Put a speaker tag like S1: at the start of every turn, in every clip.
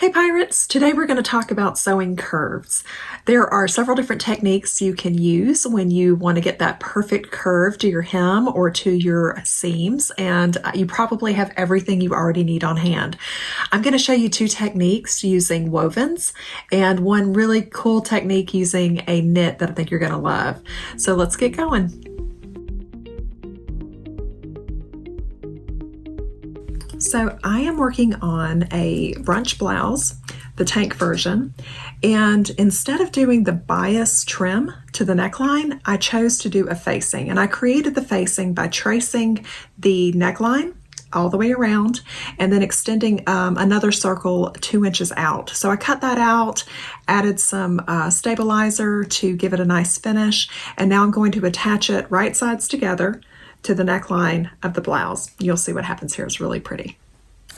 S1: Hey Pirates! Today we're going to talk about sewing curves. There are several different techniques you can use when you want to get that perfect curve to your hem or to your seams, and you probably have everything you already need on hand. I'm going to show you two techniques using wovens and one really cool technique using a knit that I think you're going to love. So let's get going. So I am working on a brunch blouse, the tank version, and instead of doing the bias trim to the neckline, I chose to do a facing. And I created the facing by tracing the neckline all the way around and then extending another circle 2 inches out. So I cut that out, added some stabilizer to give it a nice finish, and now I'm going to attach it right sides together to the neckline of the blouse. You'll see what happens here. It's really pretty.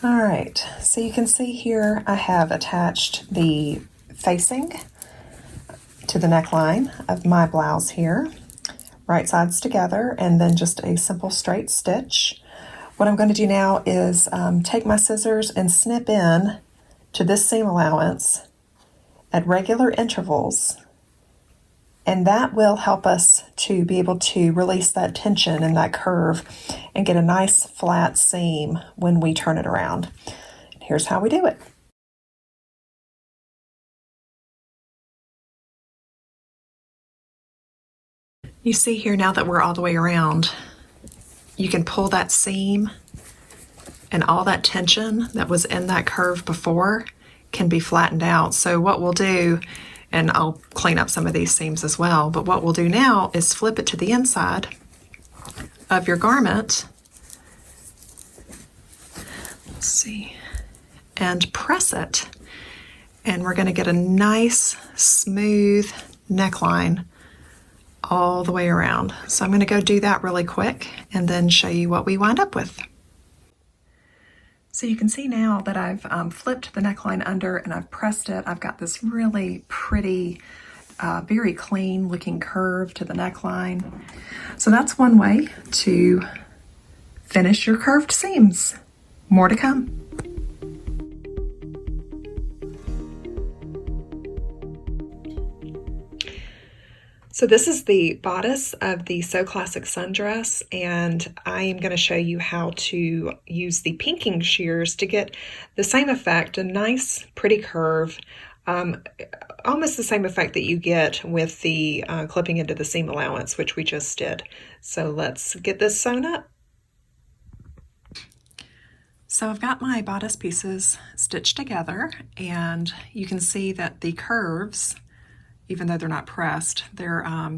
S1: All right, so you can see here I have attached the facing to the neckline of my blouse here, right sides together, and then just a simple straight stitch. What I'm going to do now is take my scissors and snip in to this seam allowance at regular intervals. And that will help us to be able to release that tension and that curve and get a nice flat seam when we turn it around. Here's how we do it. You see here now that we're all the way around, you can pull that seam and all that tension that was in that curve before can be flattened out. So what we'll do, and I'll clean up some of these seams as well, but what we'll do now is flip it to the inside of your garment. Let's see, and press it. And we're going to get a nice smooth neckline all the way around. So I'm going to go do that really quick and then show you what we wind up with. So you can see now that I've flipped the neckline under and I've pressed it. I've got this really pretty, very clean looking curve to the neckline. So that's one way to finish your curved seams. More to come. So this is the bodice of the So Classic sundress, and I am going to show you how to use the pinking shears to get the same effect, a nice pretty curve, almost the same effect that you get with the clipping into the seam allowance, which we just did. So let's get this sewn up. So I've got my bodice pieces stitched together, and you can see that the curves, even though they're not pressed,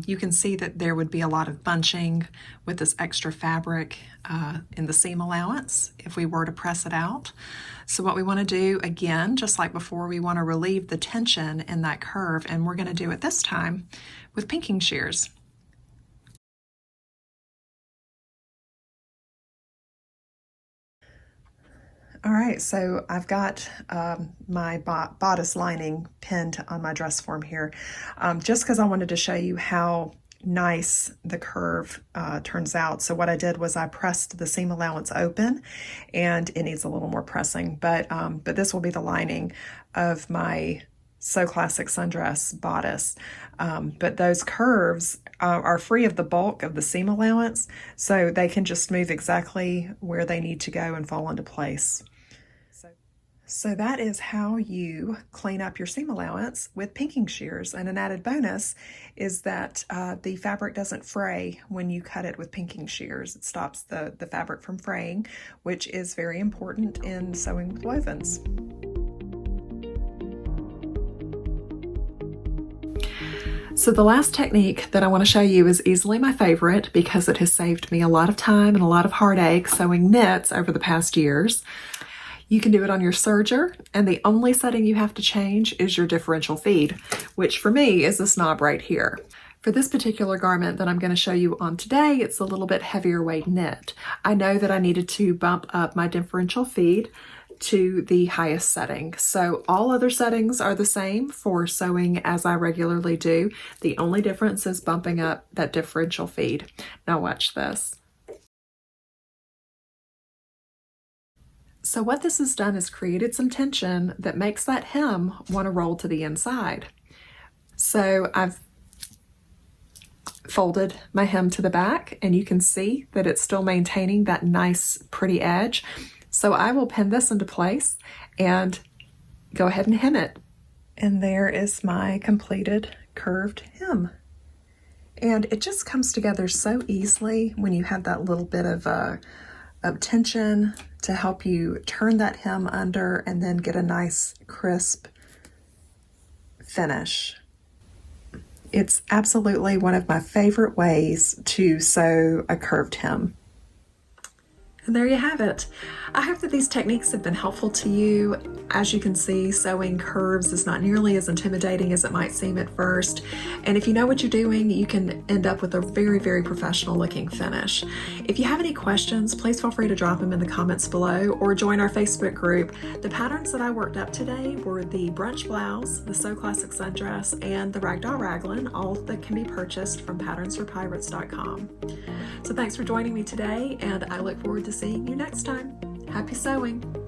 S1: you can see that there would be a lot of bunching with this extra fabric in the seam allowance if we were to press it out. So what we want to do, again, just like before, we want to relieve the tension in that curve, and we're going to do it this time with pinking shears. All right, so I've got my bodice lining pinned on my dress form here, just because I wanted to show you how nice the curve turns out. So what I did was I pressed the seam allowance open, and it needs a little more pressing, but this will be the lining of my So Classic sundress bodice. But those curves are free of the bulk of the seam allowance, so they can just move exactly where they need to go and fall into place. So that is how you clean up your seam allowance with pinking shears. And an added bonus is that the fabric doesn't fray when you cut it with pinking shears. It stops the fabric from fraying, which is very important in sewing with wovens. So the last technique that I want to show you is easily my favorite because it has saved me a lot of time and a lot of heartache sewing knits over the past years. You can do it on your serger, and the only setting you have to change is your differential feed, which for me is this knob right here. For this particular garment that I'm going to show you on today, it's a little bit heavier weight knit. I know that I needed to bump up my differential feed to the highest setting. So all other settings are the same for sewing as I regularly do. The only difference is bumping up that differential feed. Now watch this. So what this has done is created some tension that makes that hem want to roll to the inside. So I've folded my hem to the back, and you can see that it's still maintaining that nice pretty edge. So I will pin this into place and go ahead and hem it. And there is my completed curved hem. And it just comes together so easily when you have that little bit of tension to help you turn that hem under and then get a nice crisp finish. It's absolutely one of my favorite ways to sew a curved hem. And there you have it. I hope that these techniques have been helpful to you. As you can see, sewing curves is not nearly as intimidating as it might seem at first. And if you know what you're doing, you can end up with a very, very professional looking finish. If you have any questions, please feel free to drop them in the comments below or join our Facebook group. The patterns that I worked up today were the brunch blouse, the Sew Classic sundress, and the ragdoll raglan, all that can be purchased from patternsforpirates.com. So thanks for joining me today, and I look forward to seeing you next time. Happy sewing!